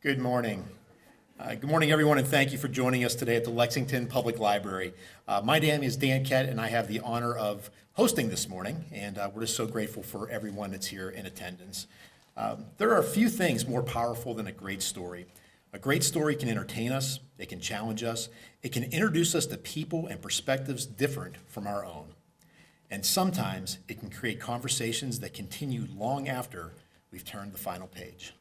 Good morning. Good morning, everyone, and thank you for joining us today at the Lexington Public Library. My name is Dan Kett, and I have the honor of hosting this morning, and we're just so grateful for everyone that's here in attendance. There are a few things more powerful than a great story. A great story can entertain us, it can challenge us, it can introduce us to people and perspectives different from our own. And sometimes it can create conversations that continue long after we've turned the final page.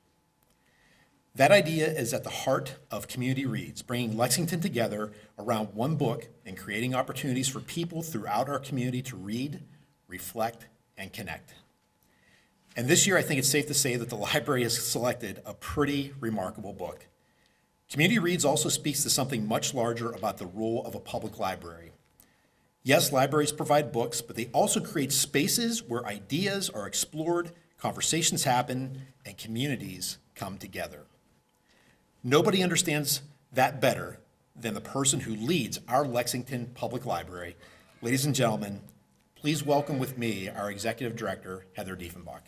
That idea is at the heart of Community Reads, bringing Lexington together around one book and creating opportunities for people throughout our community to read, reflect, and connect. And this year, I think it's safe to say that the library has selected a pretty remarkable book. Community Reads also speaks to something much larger about the role of a public library. Yes, libraries provide books, but they also create spaces where ideas are explored, conversations happen, and communities come together. Nobody understands that better than the person who leads our Lexington Public Library. Ladies and gentlemen, please welcome with me our Executive Director, Heather Diefenbach.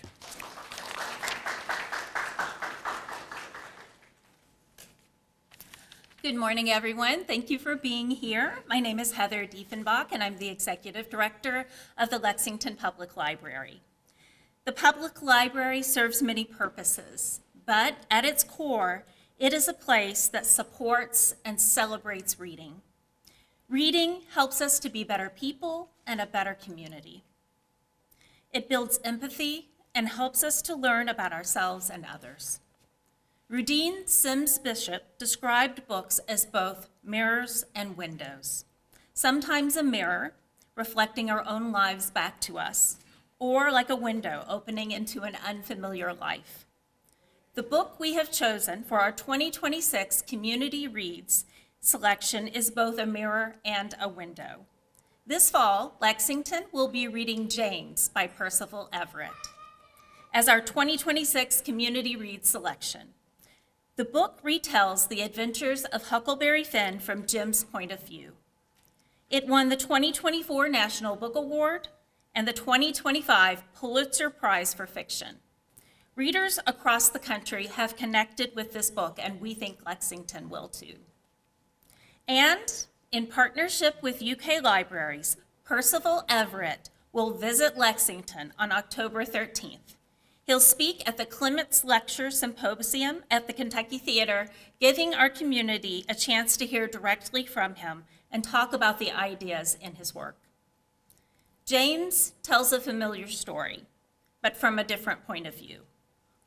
Good morning, everyone. Thank you for being here. My name is Heather Diefenbach, and I'm the Executive Director of the Lexington Public Library. The Public Library serves many purposes, but at its core, it is a place that supports and celebrates reading. Reading helps us to be better people and a better community. It builds empathy and helps us to learn about ourselves and others. Rudine Sims Bishop described books as both mirrors and windows. Sometimes a mirror, reflecting our own lives back to us, or like a window opening into an unfamiliar life. The book we have chosen for our 2026 Community Reads selection is both a mirror and a window. This fall, Lexington will be reading James by Percival Everett as our 2026 Community Reads selection. The book retells the adventures of Huckleberry Finn from Jim's point of view. It won the 2024 National Book Award and the 2025 Pulitzer Prize for Fiction. Readers across the country have connected with this book, and we think Lexington will too. And in partnership with UK Libraries, Percival Everett will visit Lexington on October 13th. He'll speak at the Clements Lecture Symposium at the Kentucky Theater, giving our community a chance to hear directly from him and talk about the ideas in his work. James tells a familiar story, but from a different point of view.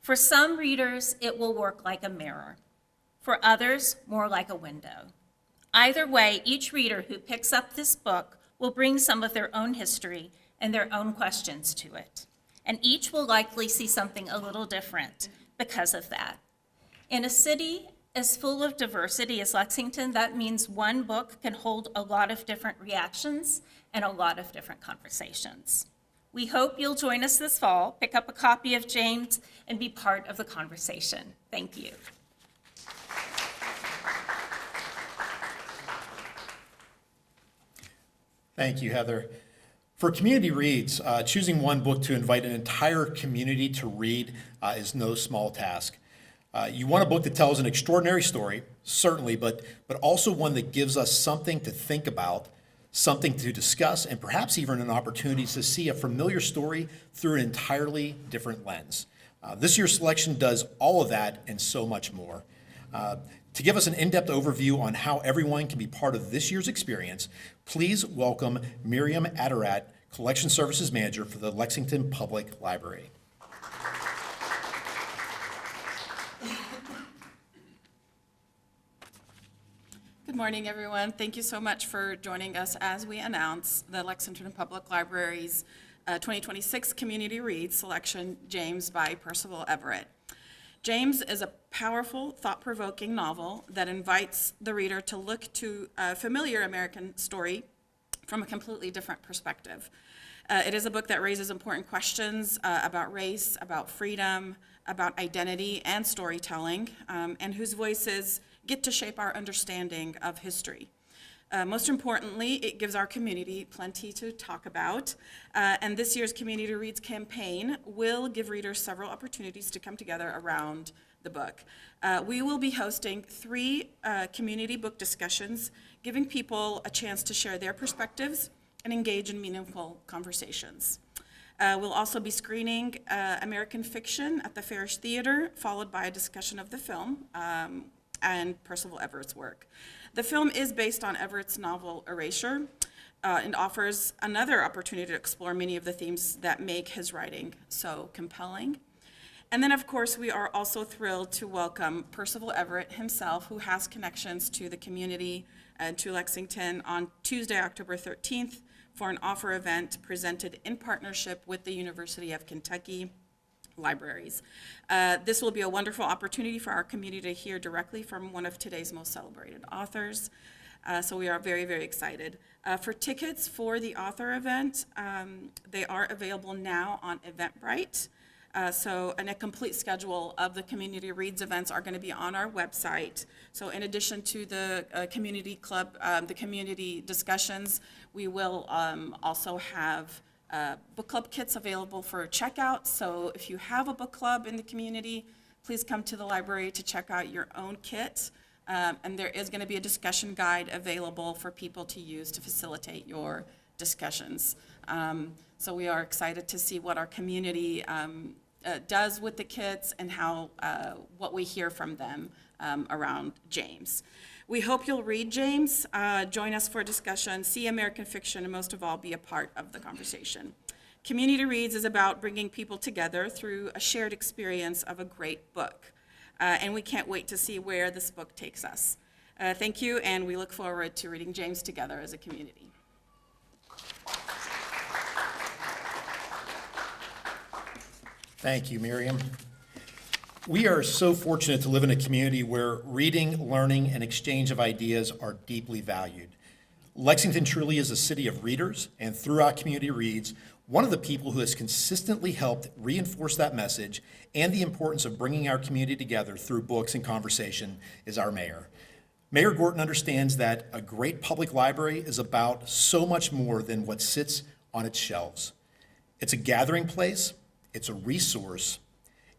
For some readers, it will work like a mirror. For others, more like a window. Either way, each reader who picks up this book will bring some of their own history and their own questions to it. And each will likely see something a little different because of that. In a city as full of diversity as Lexington, that means one book can hold a lot of different reactions and a lot of different conversations. We hope you'll join us this fall, pick up a copy of James, and be part of the conversation. Thank you. Thank you, Heather. For Community Reads, choosing one book to invite an entire community to read is no small task. You want a book that tells an extraordinary story, certainly, but also one that gives us something to think about, something to discuss, and perhaps even an opportunity to see a familiar story through an entirely different lens. This year's selection does all of that and so much more. To give us an in-depth overview on how everyone can be part of this year's experience, please welcome Miriam Adarat, Collection Services Manager for the Lexington Public Library. Good morning, everyone. Thank you so much for joining us as we announce the Lexington Public Library's 2026 Community Reads selection, James by Percival Everett. James is a powerful, thought-provoking novel that invites the reader to look to a familiar American story from a completely different perspective. It is a book that raises important questions about race, about freedom, about identity and storytelling, and whose voices get to shape our understanding of history. Most importantly, it gives our community plenty to talk about, and this year's Community Reads campaign will give readers several opportunities to come together around the book. We will be hosting 3 community book discussions, giving people a chance to share their perspectives and engage in meaningful conversations. We'll also be screening American Fiction at the Farish Theater, followed by a discussion of the film and Percival Everett's work. The film is based on Everett's novel Erasure and offers another opportunity to explore many of the themes that make his writing so compelling. And then, of course, we are also thrilled to welcome Percival Everett himself, who has connections to the community and to Lexington, on Tuesday, October 13th, for an offer event presented in partnership with the University of Kentucky Libraries. This will be a wonderful opportunity for our community to hear directly from one of today's most celebrated authors. So we are very, very excited. For tickets for the author event, they are available now on Eventbrite. And a complete schedule of the Community Reads events are going to be on our website. So in addition to the community club, the community discussions, we will also have book club kits available for checkout. So if you have a book club in the community, please come to the library to check out your own kit. And there is going to be a discussion guide available for people to use to facilitate your discussions. So we are excited to see what our community does with the kits and how what we hear from them around James. We hope you'll read James, join us for a discussion, see American Fiction, and most of all, be a part of the conversation. Community Reads is about bringing people together through a shared experience of a great book. And we can't wait to see where this book takes us. Thank you, and we look forward to reading James together as a community. Thank you, Miriam. We are so fortunate to live in a community where reading, learning, and exchange of ideas are deeply valued. Lexington truly is a city of readers, and throughout Community Reads, one of the people who has consistently helped reinforce that message and the importance of bringing our community together through books and conversation is our mayor. Mayor Gorton understands that a great public library is about so much more than what sits on its shelves. It's a gathering place, it's a resource,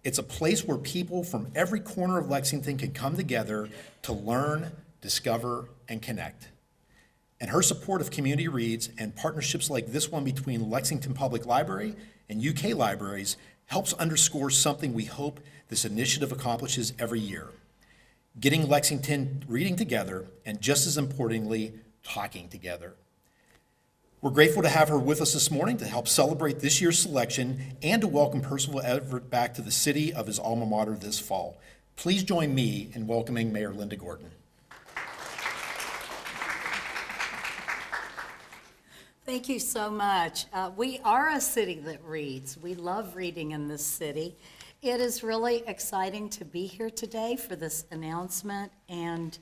it's a place where people from every corner of Lexington can come together to learn, discover, and connect. And her support of Community Reads and partnerships like this one between Lexington Public Library and UK Libraries helps underscore something we hope this initiative accomplishes every year: getting Lexington reading together, and just as importantly, talking together. We're grateful to have her with us this morning to help celebrate this year's selection and to welcome Percival Everett back to the city of his alma mater this fall. Please join me in welcoming Mayor Linda Gorton. Thank you so much. We are a city that reads. We love reading in this city. It is really exciting to be here today for this announcement. And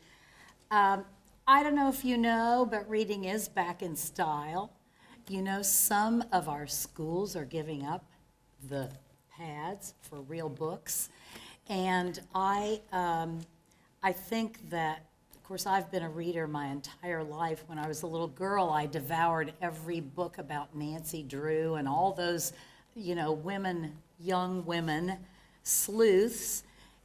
I don't know if you know, but reading is back in style. You know, some of our schools are giving up the pads for real books. And I think that, of course, I've been a reader my entire life. When I was a little girl, I devoured every book about Nancy Drew and all those, you know, women, young women, sleuths.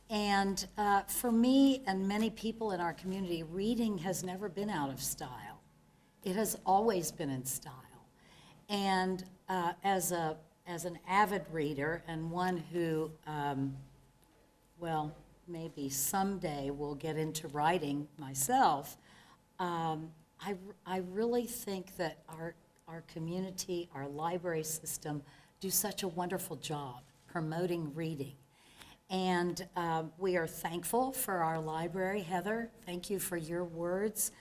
And for me and many people in our community, reading has never been out of style. It has always been in style. And as an avid reader and one who, well, maybe someday will get into writing myself, I really think that our community, our library system, do such a wonderful job promoting reading. And we are thankful for our library. Heather, thank you for your words.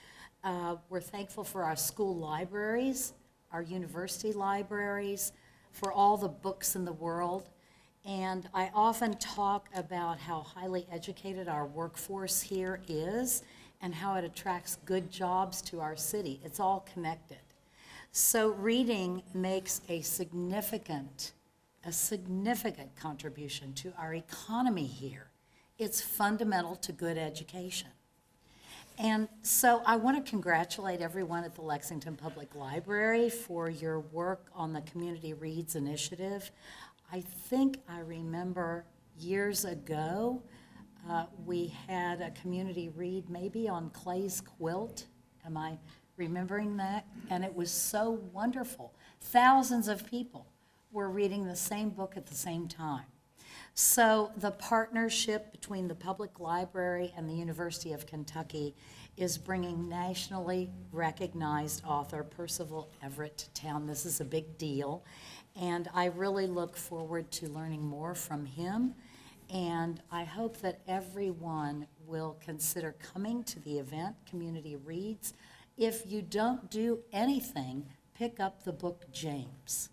We're thankful for our school libraries, our university libraries, for all the books in the world. And I often talk about how highly educated our workforce here is and how it attracts good jobs to our city. It's all connected. So reading makes a significant contribution to our economy here. It's fundamental to good education. And so I want to congratulate everyone at the Lexington Public Library for your work on the Community Reads initiative. I think I remember years ago we had a community read maybe on Clay's quilt. Am I remembering that? And it was so wonderful. Thousands of people were reading the same book at the same time. So the partnership between the Public Library and the University of Kentucky is bringing nationally recognized author Percival Everett to town. This is a big deal, and I really look forward to learning more from him, and I hope that everyone will consider coming to the event, Community Reads. If you don't do anything, pick up the book James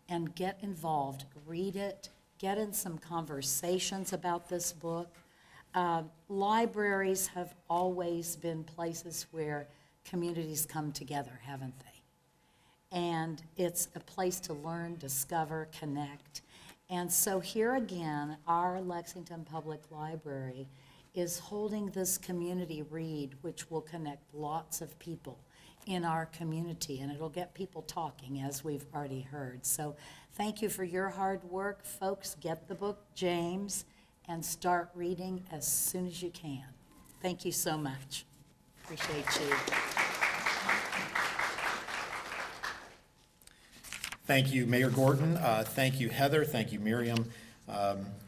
and get involved, read it, get in some conversations about this book. Libraries have always been places where communities come together, haven't they? And it's a place to learn, discover, connect. And so here again, our Lexington Public Library is holding this community read, which will connect lots of people in our community, and it'll get people talking, as we've already heard. So thank you for your hard work. Folks, get the book James and start reading as soon as you can. Thank you so much. Appreciate you. Thank you, Mayor Gordon. Thank you, Heather. Thank you, Miriam.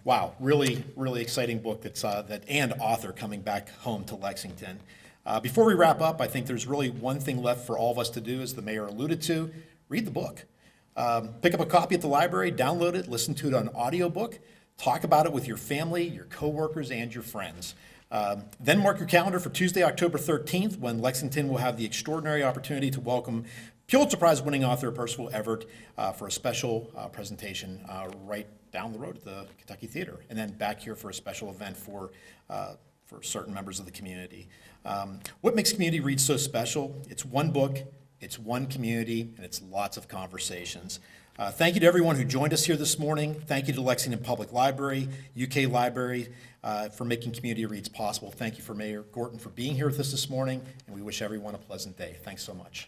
Wow, really, really exciting book and author coming back home to Lexington. Before we wrap up, I think there's really one thing left for all of us to do, as the mayor alluded to: read the book. Pick up a copy at the library, download it, listen to it on audiobook, talk about it with your family, your coworkers, and your friends. Then mark your calendar for Tuesday, October 13th, when Lexington will have the extraordinary opportunity to welcome Pulitzer Prize-winning author Percival Everett for a special presentation right down the road at the Kentucky Theater, and then back here for a special event for certain members of the community. What makes Community Read so special? It's one book, it's one community, and it's lots of conversations. Thank you to everyone who joined us here this morning. Thank you to Lexington Public Library, UK Library, for making Community Reads possible. Thank you for Mayor Gorton for being here with us this morning, and we wish everyone a pleasant day. Thanks so much.